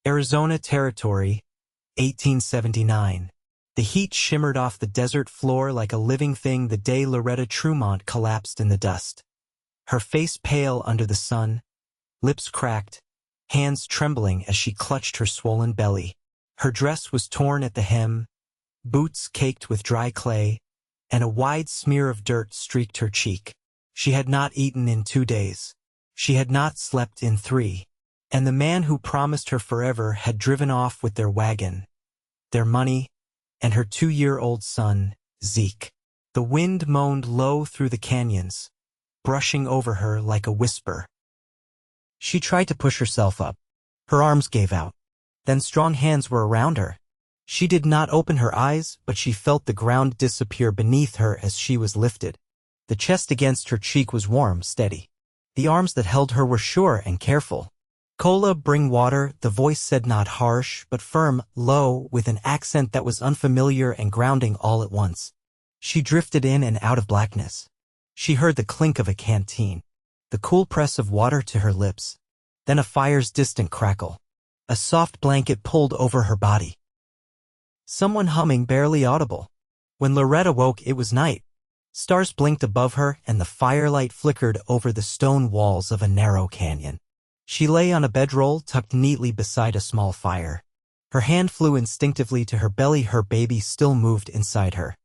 Arizona Territory, 1879. The heat shimmered off the desert floor like a living thing the day Loretta Trumont collapsed in the dust. Her face pale under the sun, lips cracked, hands trembling as she clutched her swollen belly. Her dress was torn at the hem, boots caked with dry clay, and a wide smear of dirt streaked her cheek. She had not eaten in 2 days. She had not slept in 3. And the man who promised her forever had driven off with their wagon, their money, and her 2-year-old son, Zeke. The wind moaned low through the canyons, brushing over her like a whisper. She tried to push herself up. Her arms gave out. Then strong hands were around her. She did not open her eyes, but she felt the ground disappear beneath her as she was lifted. The chest against her cheek was warm, steady. The arms that held her were sure and careful. "Kola, bring water," the voice said, not harsh, but firm, low, with an accent that was unfamiliar and grounding all at once. She drifted in and out of blackness. She heard the clink of a canteen, the cool press of water to her lips, then a fire's distant crackle. A soft blanket pulled over her body. Someone humming, barely audible. When Loretta woke, it was night. Stars blinked above her, and the firelight flickered over the stone walls of a narrow canyon. She lay on a bedroll tucked neatly beside a small fire. Her hand flew instinctively to her belly. Her baby still moved inside her.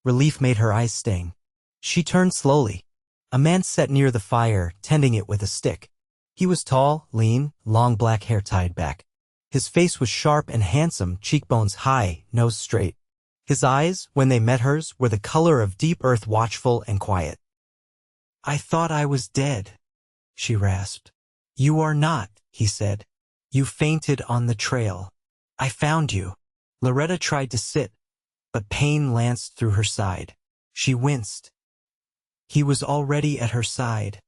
Relief made her eyes sting. She turned slowly. A man sat near the fire, tending it with a stick. He was tall, lean, long black hair tied back. His face was sharp and handsome, cheekbones high, nose straight. His eyes, when they met hers, were the color of deep earth, watchful and quiet. "I thought I was dead," she rasped. "You are not," he said. "You fainted on the trail. I found you." Loretta tried to sit, but pain lanced through her side. She winced. He was already at her side,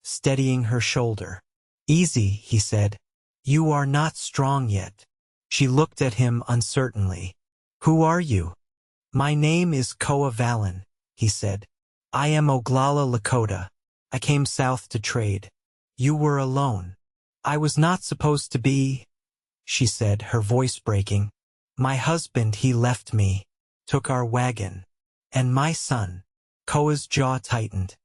steadying her shoulder. "Easy," he said. "You are not strong yet." She looked at him uncertainly. "Who are you?" "My name is Koa Vallen," he said. "I am Oglala Lakota. I came south to trade. You were alone." "I was not supposed to be," she said, her voice breaking. "My husband, he left me, took our wagon, and my son." Koa's jaw tightened.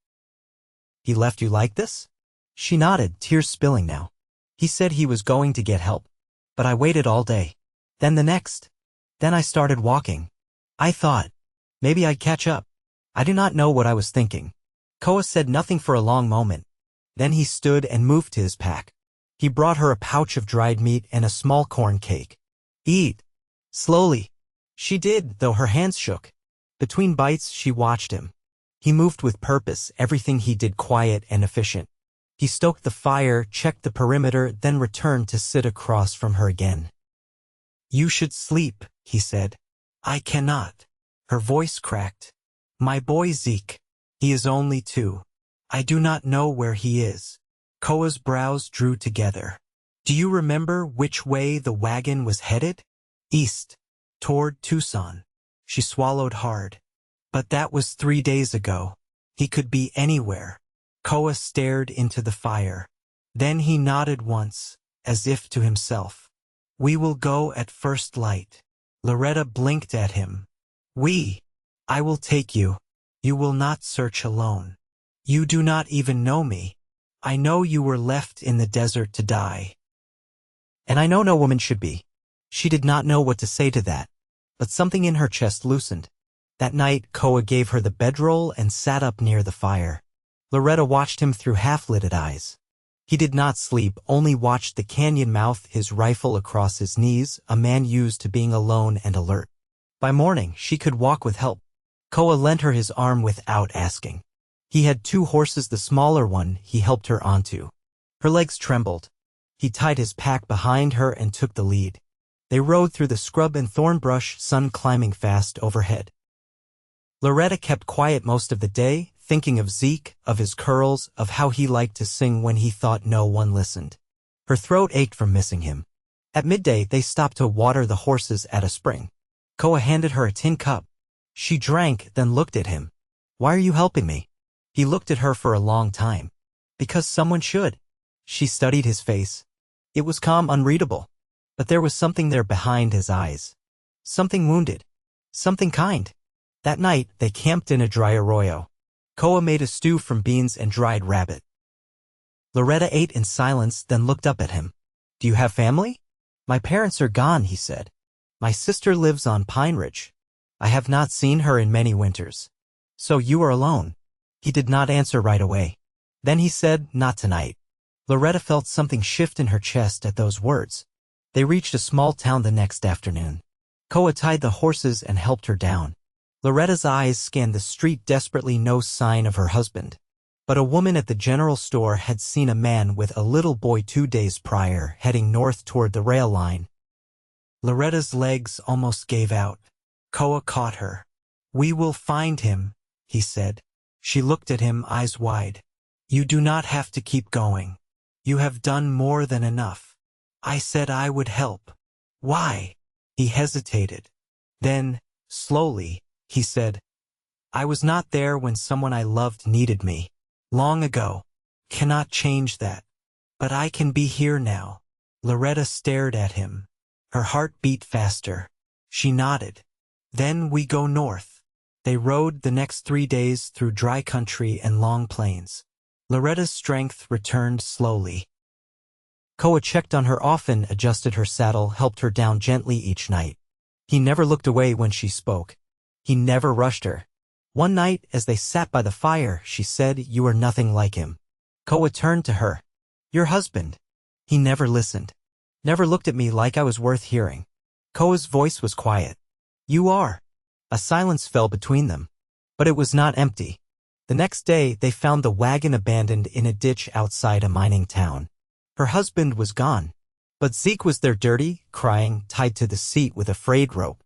"He left you like this?" She nodded, tears spilling now. "He said he was going to get help, but I waited all day. Then the next. Then I started walking. I thought, maybe I'd catch up. I do not know what I was thinking." Koa said nothing for a long moment. Then he stood and moved to his pack. He brought her a pouch of dried meat and a small corn cake. "Eat." Slowly. She did, though her hands shook. Between bites, she watched him. He moved with purpose, everything he did quiet and efficient. He stoked the fire, checked the perimeter, then returned to sit across from her again. "You should sleep," he said. "I cannot." Her voice cracked. "My boy Zeke. He is only 2. I do not know where he is." Koa's brows drew together. "Do you remember which way the wagon was headed?" "East. Toward Tucson." She swallowed hard. "But that was 3 days ago. He could be anywhere." Koa stared into the fire. Then he nodded once, as if to himself. "We will go at first light." Loretta blinked at him. "We. I will take you. You will not search alone. You do not even know me. I know you were left in the desert to die. And I know no woman should be." She did not know what to say to that, but something in her chest loosened. That night, Koa gave her the bedroll and sat up near the fire. Loretta watched him through half-lidded eyes. He did not sleep, only watched the canyon mouth, his rifle across his knees, a man used to being alone and alert. By morning, she could walk with help. Koa lent her his arm without asking. He had 2 horses, the smaller one he helped her onto. Her legs trembled. He tied his pack behind her and took the lead. They rode through the scrub and thorn brush, sun climbing fast overhead. Loretta kept quiet most of the day, thinking of Zeke, of his curls, of how he liked to sing when he thought no one listened. Her throat ached from missing him. At midday, they stopped to water the horses at a spring. Koa handed her a tin cup. She drank, then looked at him. "Why are you helping me?" He looked at her for a long time. "Because someone should." She studied his face. It was calm, unreadable. But there was something there behind his eyes. Something wounded. Something kind. That night, they camped in a dry arroyo. Koa made a stew from beans and dried rabbit. Loretta ate in silence, then looked up at him. "Do you have family?" "My parents are gone," he said. "My sister lives on Pine Ridge. I have not seen her in many winters." "So you are alone?" He did not answer right away. Then he said, "Not tonight." Loretta felt something shift in her chest at those words. They reached a small town the next afternoon. Koa tied the horses and helped her down. Loretta's eyes scanned the street desperately, no sign of her husband. But a woman at the general store had seen a man with a little boy 2 days prior heading north toward the rail line. Loretta's legs almost gave out. Koa caught her. "We will find him," he said. She looked at him, eyes wide. "You do not have to keep going. You have done more than enough. I said I would help." "Why?" He hesitated. Then, slowly, he said, "I was not there when someone I loved needed me. Long ago. Cannot change that. But I can be here now." Loretta stared at him. Her heart beat faster. She nodded. "Then we go north." They rode the next 3 days through dry country and long plains. Loretta's strength returned slowly. Koa checked on her often, adjusted her saddle, helped her down gently each night. He never looked away when she spoke. He never rushed her. One night, as they sat by the fire, she said, "You are nothing like him." Koa turned to her. "Your husband." He never listened. Never looked at me like I was worth hearing. Koa's voice was quiet. "You are." A silence fell between them. But it was not empty. The next day, they found the wagon abandoned in a ditch outside a mining town. Her husband was gone. But Zeke was there, dirty, crying, tied to the seat with a frayed rope.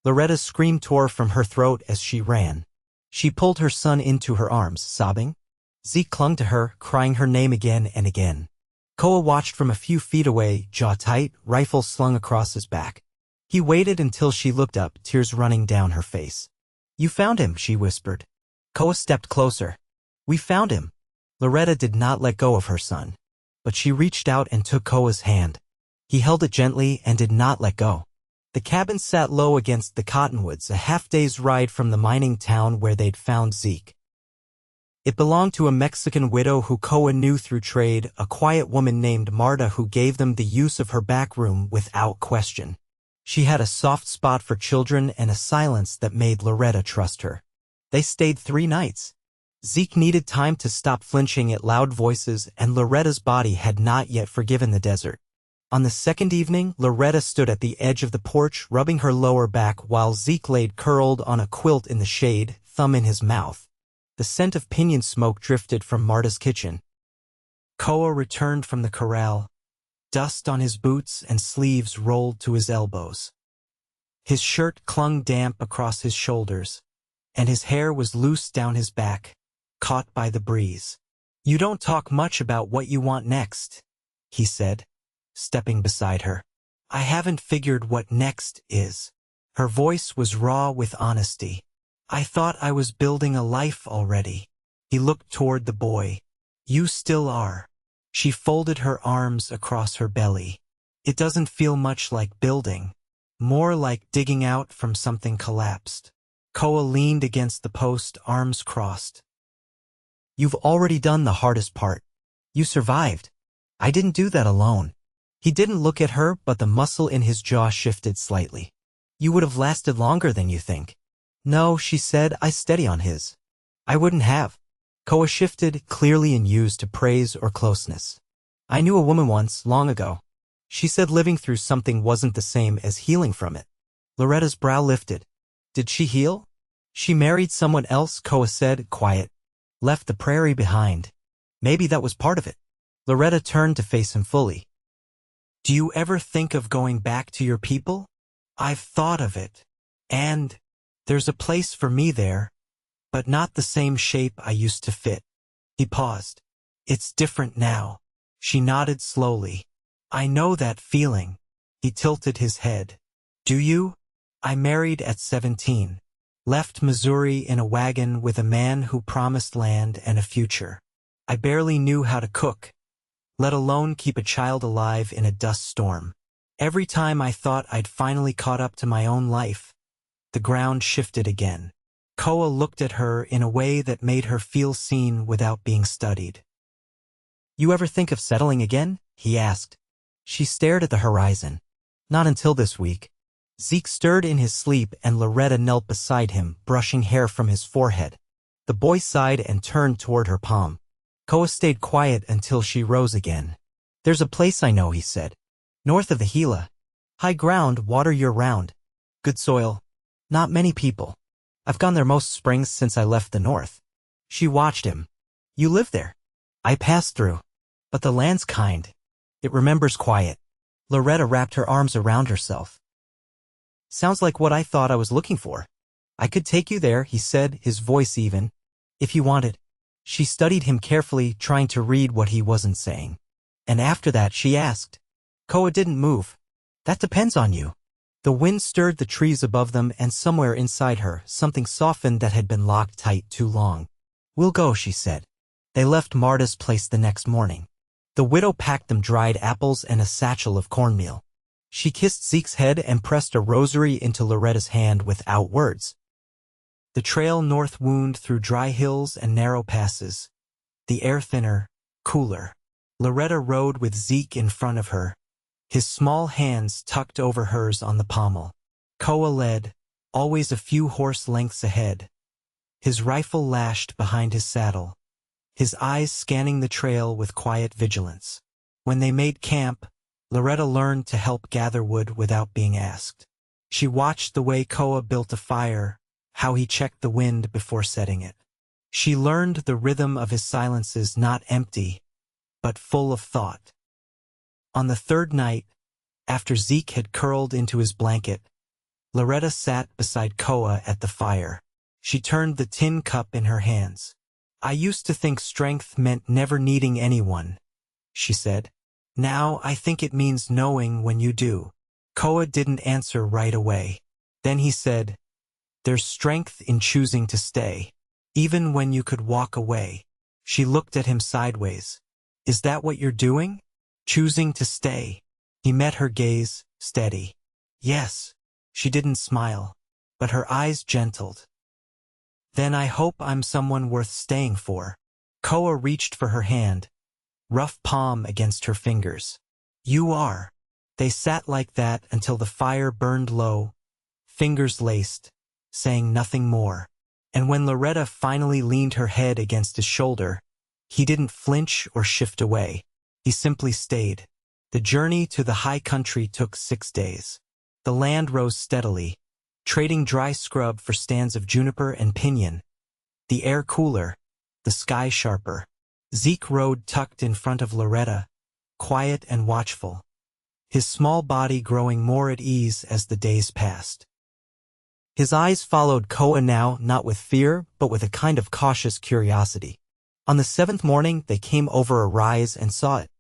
Loretta's scream tore from her throat as she ran. She pulled her son into her arms, sobbing. Zeke clung to her, crying her name again and again. Koa watched from a few feet away, jaw tight, rifle slung across his back. He waited until she looked up, tears running down her face. "You found him," she whispered. Koa stepped closer. "We found him." Loretta did not let go of her son. But she reached out and took Koa's hand. He held it gently and did not let go. The cabin sat low against the cottonwoods, a half-day's ride from the mining town where they'd found Zeke. It belonged to a Mexican widow who Koa knew through trade, a quiet woman named Marta who gave them the use of her back room without question. She had a soft spot for children and a silence that made Loretta trust her. They stayed 3 nights. Zeke needed time to stop flinching at loud voices, and Loretta's body had not yet forgiven the desert. On the second evening, Loretta stood at the edge of the porch, rubbing her lower back while Zeke laid curled on a quilt in the shade, thumb in his mouth. The scent of pinyon smoke drifted from Marta's kitchen. Koa returned from the corral, dust on his boots and sleeves rolled to his elbows. His shirt clung damp across his shoulders, and his hair was loose down his back, caught by the breeze. "You don't talk much about what you want next," he said, stepping beside her. "I haven't figured what next is." Her voice was raw with honesty. "I thought I was building a life already." He looked toward the boy. "You still are." She folded her arms across her belly. "It doesn't feel much like building. More like digging out from something collapsed." Koa leaned against the post, arms crossed. "You've already done the hardest part. You survived. I didn't do that alone." He didn't look at her, but the muscle in his jaw shifted slightly. "You would have lasted longer than you think." "No," she said, I steady on his. "I wouldn't have." Koa shifted, clearly unused to praise or closeness. "I knew a woman once, long ago. She said living through something wasn't the same as healing from it." Loretta's brow lifted. "Did she heal?" "She married someone else," Koa said, quiet. "Left the prairie behind. Maybe that was part of it." Loretta turned to face him fully. "Do you ever think of going back to your people?" "I've thought of it. And there's a place for me there, but not the same shape I used to fit." He paused. "It's different now." She nodded slowly. "I know that feeling." He tilted his head. "Do you?" "I married at 17. Left Missouri in a wagon with a man who promised land and a future. I barely knew how to cook, let alone keep a child alive in a dust storm. Every time I thought I'd finally caught up to my own life, the ground shifted again. Koa looked at her in a way that made her feel seen without being studied. "You ever think of settling again?" he asked. She stared at the horizon. "Not until this week." Zeke stirred in his sleep and Loretta knelt beside him, brushing hair from his forehead. The boy sighed and turned toward her palm. Koa stayed quiet until she rose again. "There's a place I know," he said. "North of the Gila. High ground, water year-round. Good soil. Not many people. I've gone there most springs since I left the north." She watched him. "You live there?" "I passed through. But the land's kind. It remembers quiet." Loretta wrapped her arms around herself. "Sounds like what I thought I was looking for. I could take you there," he said, his voice even. "If you wanted." She studied him carefully, trying to read what he wasn't saying. And after that she asked. Koa didn't move. "That depends on you." The wind stirred the trees above them, and somewhere inside her, something softened that had been locked tight too long. "We'll go," she said. They left Marta's place the next morning. The widow packed them dried apples and a satchel of cornmeal. She kissed Zeke's head and pressed a rosary into Loretta's hand without words. The trail north wound through dry hills and narrow passes, the air thinner, cooler. Loretta rode with Zeke in front of her, his small hands tucked over hers on the pommel. Koa led, always a few horse lengths ahead, his rifle lashed behind his saddle, his eyes scanning the trail with quiet vigilance. When they made camp, Loretta learned to help gather wood without being asked. She watched the way Koa built a fire, how he checked the wind before setting it. She learned the rhythm of his silences, not empty, but full of thought. On the third night, after Zeke had curled into his blanket, Loretta sat beside Koa at the fire. She turned the tin cup in her hands. "I used to think strength meant never needing anyone," she said. "Now I think it means knowing when you do." Koa didn't answer right away. Then he said, "There's strength in choosing to stay, even when you could walk away." She looked at him sideways. "Is that what you're doing? Choosing to stay?" He met her gaze, steady. "Yes." She didn't smile, but her eyes gentled. "Then I hope I'm someone worth staying for." Koa reached for her hand, rough palm against her fingers. "You are." They sat like that until the fire burned low, fingers laced, saying nothing more. And when Loretta finally leaned her head against his shoulder, he didn't flinch or shift away. He simply stayed. The journey to the high country took 6 days. The land rose steadily, trading dry scrub for stands of juniper and pinyon. The air cooler, the sky sharper. Zeke rode tucked in front of Loretta, quiet and watchful, his small body growing more at ease as the days passed. His eyes followed Koa now, not with fear, but with a kind of cautious curiosity. On the 7th morning, they came over a rise and saw it.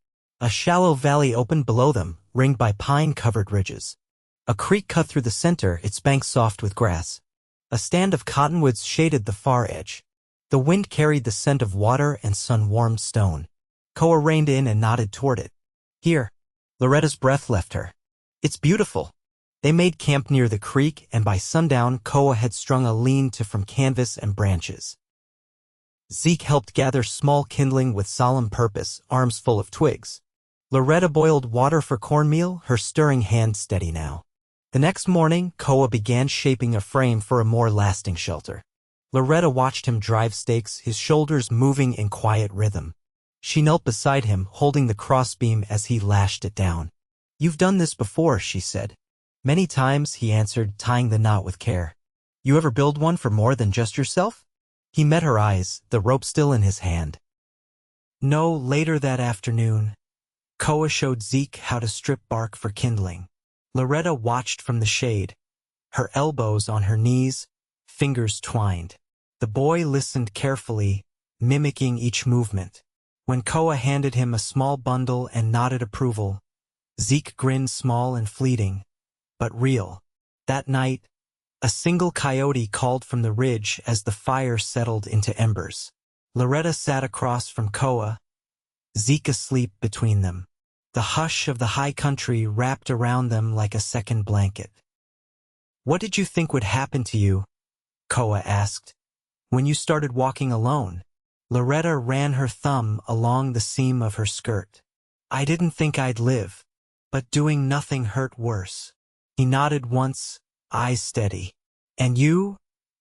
A shallow valley opened below them, ringed by pine-covered ridges. A creek cut through the center, its banks soft with grass. A stand of cottonwoods shaded the far edge. The wind carried the scent of water and sun-warmed stone. Koa reined in and nodded toward it. "Here." Loretta's breath left her. "It's beautiful." They made camp near the creek, and by sundown, Koa had strung a lean-to from canvas and branches. Zeke helped gather small kindling with solemn purpose, arms full of twigs. Loretta boiled water for cornmeal, her stirring hand steady now. The next morning, Koa began shaping a frame for a more lasting shelter. Loretta watched him drive stakes, his shoulders moving in quiet rhythm. She knelt beside him, holding the crossbeam as he lashed it down. "You've done this before," she said. "Many times," he answered, tying the knot with care. "You ever build one for more than just yourself?" He met her eyes, the rope still in his hand. No, later that afternoon, Koa showed Zeke how to strip bark for kindling. Loretta watched from the shade, her elbows on her knees, fingers twined. The boy listened carefully, mimicking each movement. When Koa handed him a small bundle and nodded approval, Zeke grinned, small and fleeting, but real. That night, a single coyote called from the ridge as the fire settled into embers. Loretta sat across from Koa, Zeke asleep between them. The hush of the high country wrapped around them like a second blanket. "What did you think would happen to you?" Koa asked. "When you started walking alone?" Loretta ran her thumb along the seam of her skirt. "I didn't think I'd live, but doing nothing hurt worse." He nodded once, eyes steady. "And you?"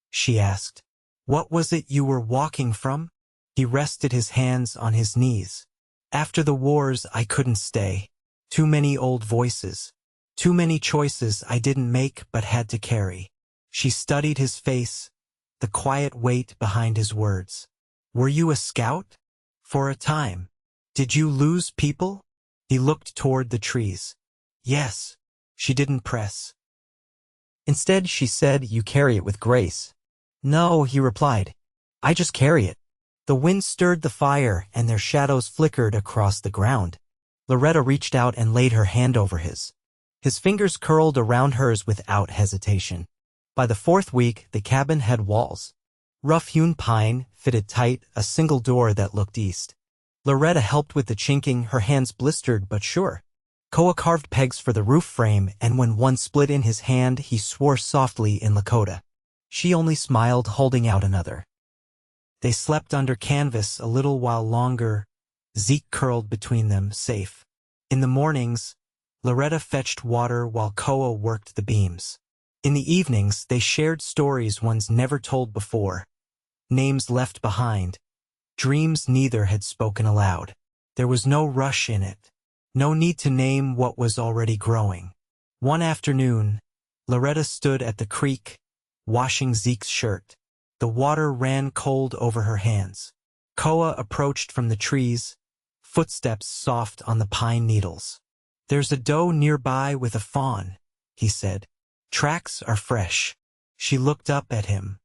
she asked. "What was it you were walking from?" He rested his hands on his knees. "After the wars, I couldn't stay. Too many old voices. Too many choices I didn't make but had to carry." She studied his face, the quiet weight behind his words. "Were you a scout? For a time. Did you lose people?" He looked toward the trees. "Yes." She didn't press. Instead, she said, "You carry it with grace." "No," he replied. "I just carry it." The wind stirred the fire, and their shadows flickered across the ground. Loretta reached out and laid her hand over his. His fingers curled around hers without hesitation. By the fourth week, the cabin had walls. Rough-hewn pine, fitted tight, a single door that looked east. Loretta helped with the chinking, her hands blistered but sure. Koa carved pegs for the roof frame, and when one split in his hand, he swore softly in Lakota. She only smiled, holding out another. They slept under canvas a little while longer, Zeke curled between them, safe. In the mornings, Loretta fetched water while Koa worked the beams. In the evenings, they shared stories ones never told before. Names left behind. Dreams neither had spoken aloud. There was no rush in it. No need to name what was already growing. One afternoon, Loretta stood at the creek, washing Zeke's shirt. The water ran cold over her hands. Koa approached from the trees, footsteps soft on the pine needles. "There's a doe nearby with a fawn," he said. "Tracks are fresh." She looked up at him.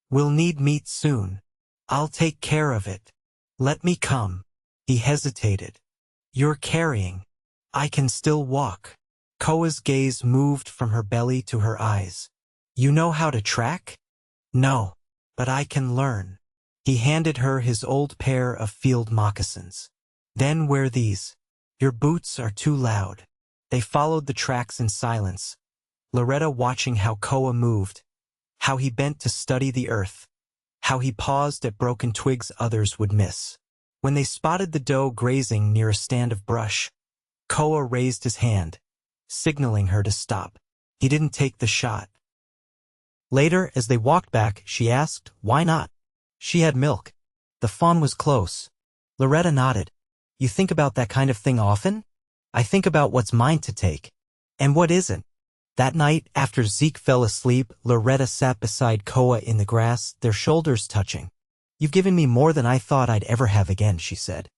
"We'll need meat soon. I'll take care of it. Let me come." He hesitated. "You're carrying. I can still walk." Koa's gaze moved from her belly to her eyes. "You know how to track?" "No, but I can learn." He handed her his old pair of field moccasins. "Then wear these. Your boots are too loud." They followed the tracks in silence, Loretta watching how Koa moved, how he bent to study the earth, how he paused at broken twigs others would miss. When they spotted the doe grazing near a stand of brush, Koa raised his hand, signaling her to stop. He didn't take the shot. Later, as they walked back, she asked, "Why not?" She had milk. The fawn was close. Loretta nodded. "You think about that kind of thing often?" "I think about what's mine to take. And what isn't." That night, after Zeke fell asleep, Loretta sat beside Koa in the grass, their shoulders touching. "You've given me more than I thought I'd ever have again," she said.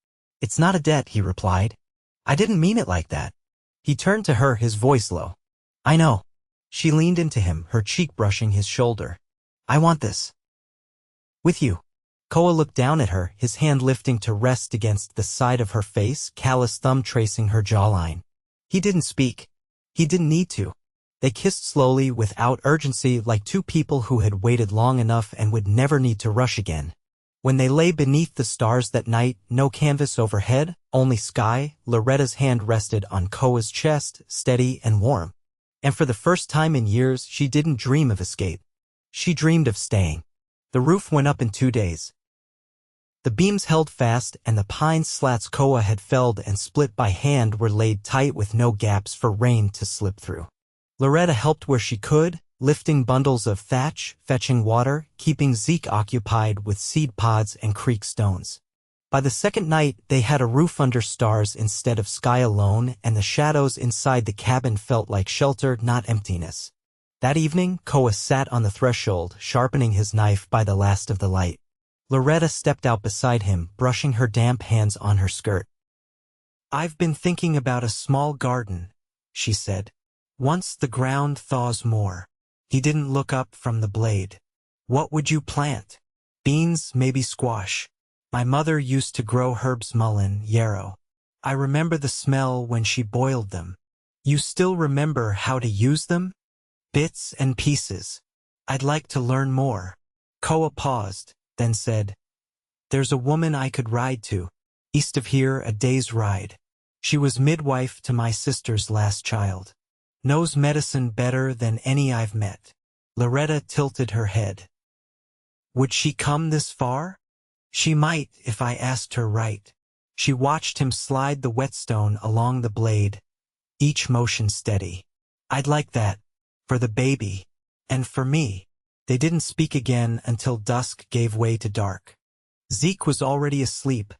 "It's not a debt," he replied. "I didn't mean it like that." He turned to her, his voice low. "I know." She leaned into him, her cheek brushing his shoulder. "I want this. With you." Koa looked down at her, his hand lifting to rest against the side of her face, callous thumb tracing her jawline. He didn't speak. He didn't need to. They kissed slowly, without urgency, like two people who had waited long enough and would never need to rush again. When they lay beneath the stars that night, no canvas overhead, only sky, Loretta's hand rested on Koa's chest, steady and warm. And for the first time in years, she didn't dream of escape. She dreamed of staying. The roof went up in 2 days. The beams held fast, and the pine slats Koa had felled and split by hand were laid tight with no gaps for rain to slip through. Loretta helped where she could, lifting bundles of thatch, fetching water, keeping Zeke occupied with seed pods and creek stones. By the second night, they had a roof under stars instead of sky alone, and the shadows inside the cabin felt like shelter, not emptiness. That evening, Koa sat on the threshold, sharpening his knife by the last of the light. Loretta stepped out beside him, brushing her damp hands on her skirt. "I've been thinking about a small garden," she said. "Once the ground thaws more." He didn't look up from the blade. "What would you plant?" "Beans, maybe squash. My mother used to grow herbs, mullein, yarrow. I remember the smell when she boiled them." "You still remember how to use them?" "Bits and pieces. I'd like to learn more." Koa paused, then said, "There's a woman I could ride to. East of here, a day's ride. She was midwife to my sister's last child. Knows medicine better than any I've met. Loretta tilted her head. Would she come this far? She might if I asked her right. She watched him slide the whetstone along the blade, each motion steady. I'd like that. For the baby. And for me. They didn't speak again until dusk gave way to dark. Zeke was already asleep,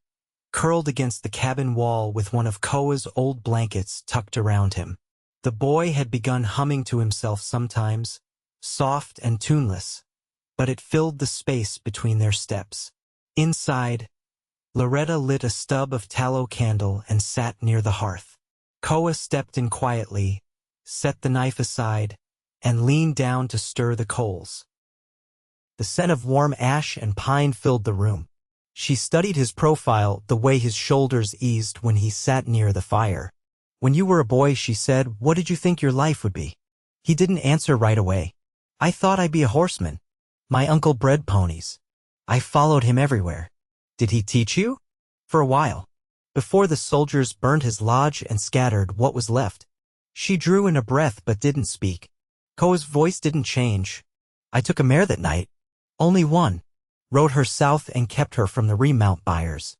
curled against the cabin wall with one of Koa's old blankets tucked around him. The boy had begun humming to himself sometimes, soft and tuneless, but it filled the space between their steps. Inside, Loretta lit a stub of tallow candle and sat near the hearth. Koa stepped in quietly, set the knife aside, and leaned down to stir the coals. The scent of warm ash and pine filled the room. She studied his profile, the way his shoulders eased when he sat near the fire. When you were a boy, she said, what did you think your life would be? He didn't answer right away. I thought I'd be a horseman. My uncle bred ponies. I followed him everywhere. Did he teach you? For a while. Before the soldiers burned his lodge and scattered what was left. She drew in a breath but didn't speak. Koa's voice didn't change. I took a mare that night. Only one. Rode her south and kept her from the remount buyers.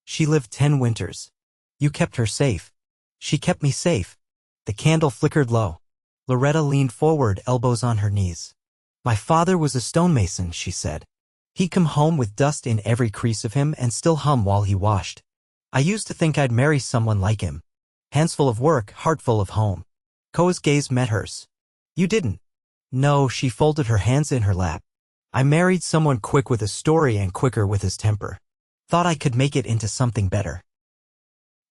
She lived 10 winters. You kept her safe. She kept me safe. The candle flickered low. Loretta leaned forward, elbows on her knees. My father was a stonemason, she said. He'd come home with dust in every crease of him and still hum while he washed. I used to think I'd marry someone like him. Hands full of work, heart full of home. Koa's gaze met hers. You didn't. No, she folded her hands in her lap. I married someone quick with a story and quicker with his temper. Thought I could make it into something better.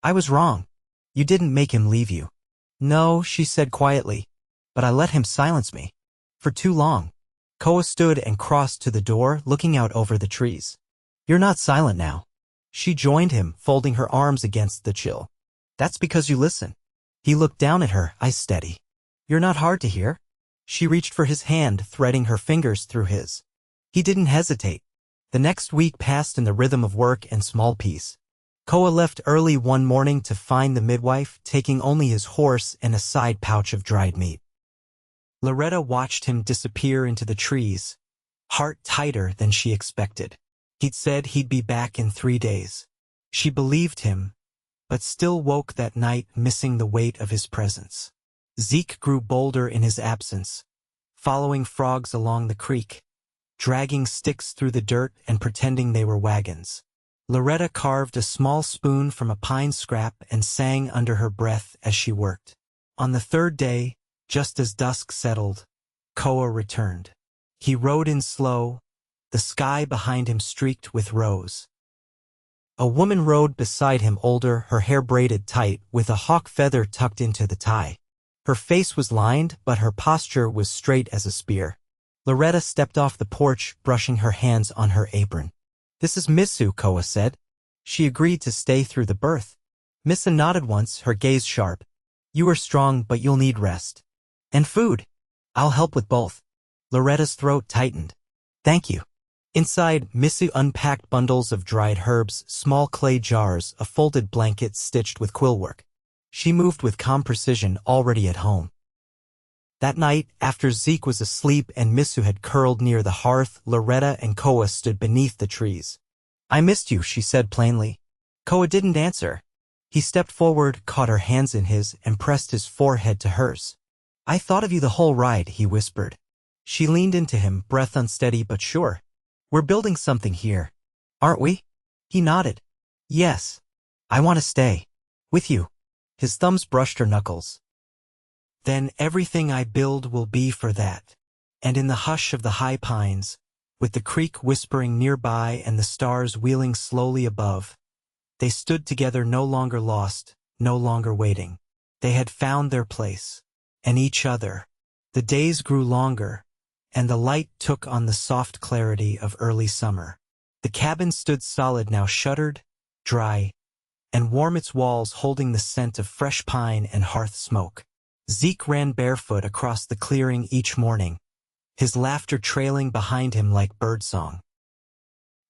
I was wrong. You didn't make him leave you. No, she said quietly. But I let him silence me. For too long. Koa stood and crossed to the door, looking out over the trees. You're not silent now. She joined him, folding her arms against the chill. That's because you listen. He looked down at her, eyes steady. You're not hard to hear. She reached for his hand, threading her fingers through his. He didn't hesitate. The next week passed in the rhythm of work and small peace. Koa left early one morning to find the midwife, taking only his horse and a side pouch of dried meat. Loretta watched him disappear into the trees, heart tighter than she expected. He'd said he'd be back in 3 days. She believed him, but still woke that night missing the weight of his presence. Zeke grew bolder in his absence, following frogs along the creek, dragging sticks through the dirt and pretending they were wagons. Loretta carved a small spoon from a pine scrap and sang under her breath as she worked. On the 3rd day, just as dusk settled, Koa returned. He rode in slow, the sky behind him streaked with rose. A woman rode beside him, older, her hair braided tight, with a hawk feather tucked into the tie. Her face was lined, but her posture was straight as a spear. Loretta stepped off the porch, brushing her hands on her apron. This is Missu, Koa said. She agreed to stay through the birth. Missa nodded once, her gaze sharp. You are strong, but you'll need rest. And food. I'll help with both. Loretta's throat tightened. Thank you. Inside, Missu unpacked bundles of dried herbs, small clay jars, a folded blanket stitched with quillwork. She moved with calm precision, already at home. That night, after Zeke was asleep and Missu had curled near the hearth, Loretta and Koa stood beneath the trees. I missed you, she said plainly. Koa didn't answer. He stepped forward, caught her hands in his, and pressed his forehead to hers. I thought of you the whole ride, he whispered. She leaned into him, breath unsteady but sure. We're building something here, aren't we? He nodded. Yes. I want to stay. With you. His thumbs brushed her knuckles. Then everything I build will be for that. And in the hush of the high pines, with the creek whispering nearby and the stars wheeling slowly above, they stood together, no longer lost, no longer waiting. They had found their place, and each other. The days grew longer, and the light took on the soft clarity of early summer. The cabin stood solid now, shuttered, dry, and warm, its walls holding the scent of fresh pine and hearth smoke. Zeke ran barefoot across the clearing each morning, his laughter trailing behind him like birdsong.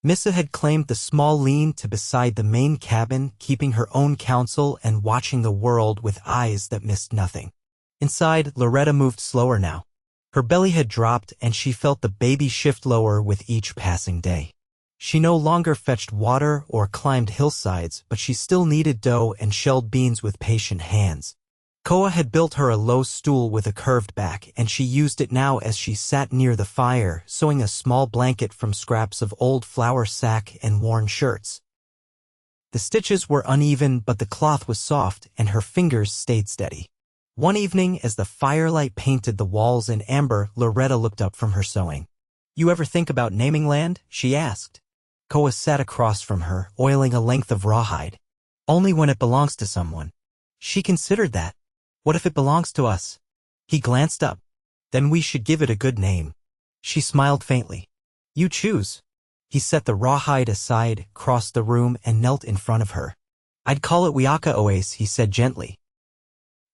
Missa had claimed the small lean to beside the main cabin, keeping her own counsel and watching the world with eyes that missed nothing. Inside, Loretta moved slower now. Her belly had dropped and she felt the baby shift lower with each passing day. She no longer fetched water or climbed hillsides, but she still kneaded dough and shelled beans with patient hands. Koa had built her a low stool with a curved back, and she used it now as she sat near the fire, sewing a small blanket from scraps of old flour sack and worn shirts. The stitches were uneven, but the cloth was soft, and her fingers stayed steady. One evening, as the firelight painted the walls in amber, Loretta looked up from her sewing. "You ever think about naming land?" she asked. Koa sat across from her, oiling a length of rawhide. "Only when it belongs to someone." She considered that. "What if it belongs to us?" He glanced up. "Then we should give it a good name." She smiled faintly. "You choose." He set the rawhide aside, crossed the room, and knelt in front of her. "I'd call it Wiaka Oasis," he said gently.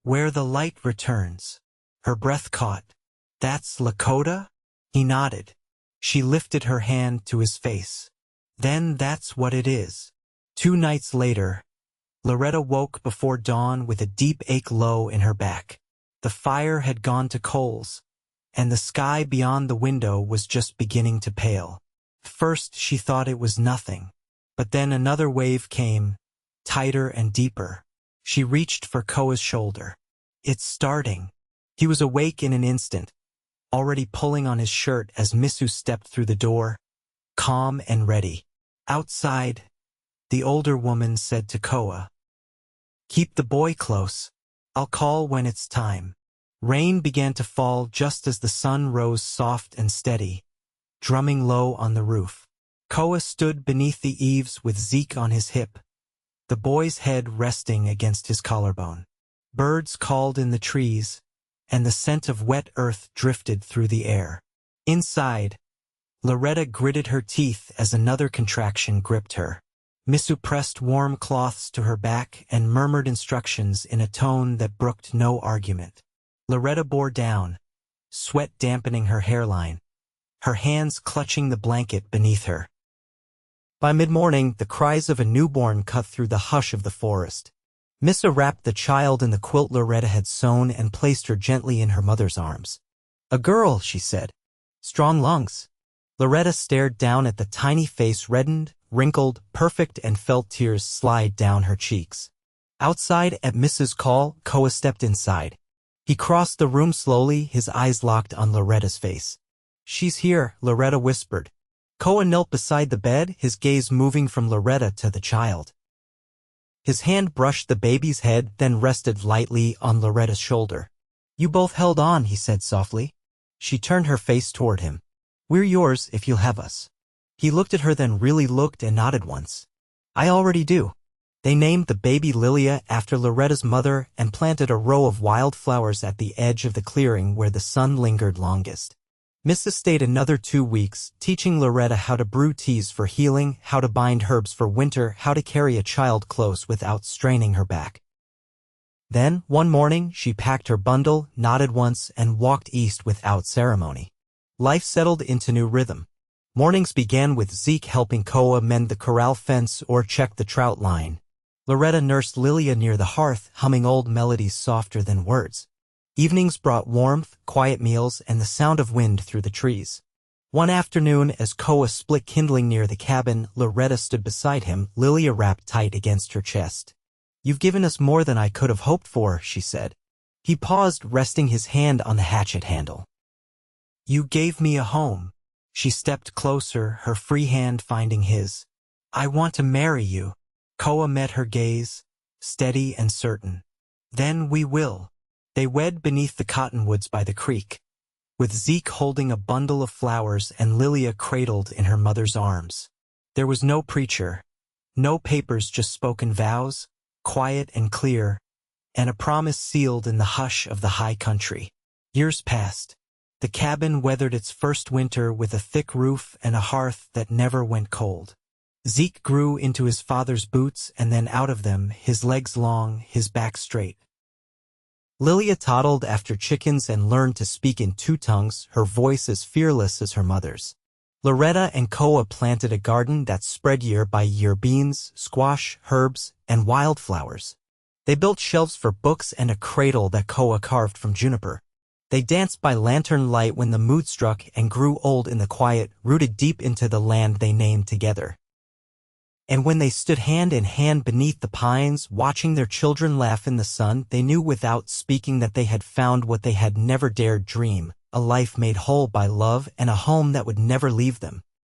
"Where the light returns." Her breath caught. "That's Lakota?" He nodded. She lifted her hand to his face. "Then that's what it is." 2 nights later, Loretta woke before dawn with a deep ache low in her back. The fire had gone to coals, and the sky beyond the window was just beginning to pale. First she thought it was nothing, but then another wave came, tighter and deeper. She reached for Koa's shoulder. "It's starting." He was awake in an instant, already pulling on his shirt as Missu stepped through the door, calm and ready. Outside, the older woman said to Koa, "Keep the boy close. I'll call when it's time." Rain began to fall just as the sun rose soft and steady, drumming low on the roof. Koa stood beneath the eaves with Zeke on his hip, the boy's head resting against his collarbone. Birds called in the trees, and the scent of wet earth drifted through the air. Inside, Loretta gritted her teeth as another contraction gripped her. Missu pressed warm cloths to her back and murmured instructions in a tone that brooked no argument. Loretta bore down, sweat dampening her hairline, her hands clutching the blanket beneath her. By mid-morning, the cries of a newborn cut through the hush of the forest. Missa wrapped the child in the quilt Loretta had sewn and placed her gently in her mother's arms. "A girl," she said. "Strong lungs." Loretta stared down at the tiny face, reddened, wrinkled, perfect, and felt tears slide down her cheeks. Outside, at Missa's call, Koa stepped inside. He crossed the room slowly, his eyes locked on Loretta's face. "She's here," Loretta whispered. Koa knelt beside the bed, his gaze moving from Loretta to the child. His hand brushed the baby's head, then rested lightly on Loretta's shoulder. "You both held on," he said softly. She turned her face toward him. "We're yours if you'll have us." He looked at her, then really looked and nodded once. "I already do." They named the baby Lilia after Loretta's mother and planted a row of wildflowers at the edge of the clearing where the sun lingered longest. Missa stayed another 2 weeks, teaching Loretta how to brew teas for healing, how to bind herbs for winter, how to carry a child close without straining her back. Then, one morning, she packed her bundle, nodded once, and walked east without ceremony. Life settled into new rhythm. Mornings began with Zeke helping Koa mend the corral fence or check the trout line. Loretta nursed Lilia near the hearth, humming old melodies softer than words. Evenings brought warmth, quiet meals, and the sound of wind through the trees. One afternoon, as Koa split kindling near the cabin, Loretta stood beside him, Lilia wrapped tight against her chest. "You've given us more than I could have hoped for," she said. He paused, resting his hand on the hatchet handle. "You gave me a home." She stepped closer, her free hand finding his. "I want to marry you." Koa met her gaze, steady and certain. "Then we will." They wed beneath the cottonwoods by the creek, with Zeke holding a bundle of flowers and Lilia cradled in her mother's arms. There was no preacher, no papers, just spoken vows, quiet and clear, and a promise sealed in the hush of the high country. Years passed. The cabin weathered its first winter with a thick roof and a hearth that never went cold. Zeke grew into his father's boots and then out of them, his legs long, his back straight. Lilia toddled after chickens and learned to speak in 2 tongues, her voice as fearless as her mother's. Loretta and Koa planted a garden that spread year by year beans, squash, herbs, and wildflowers. They built shelves for books and a cradle that Koa carved from juniper. They danced by lantern light when the mood struck and grew old in the quiet, rooted deep into the land they named together. And when they stood hand in hand beneath the pines, watching their children laugh in the sun, they knew without speaking that they had found what they had never dared dream, a life made whole by love and a home that would never leave them.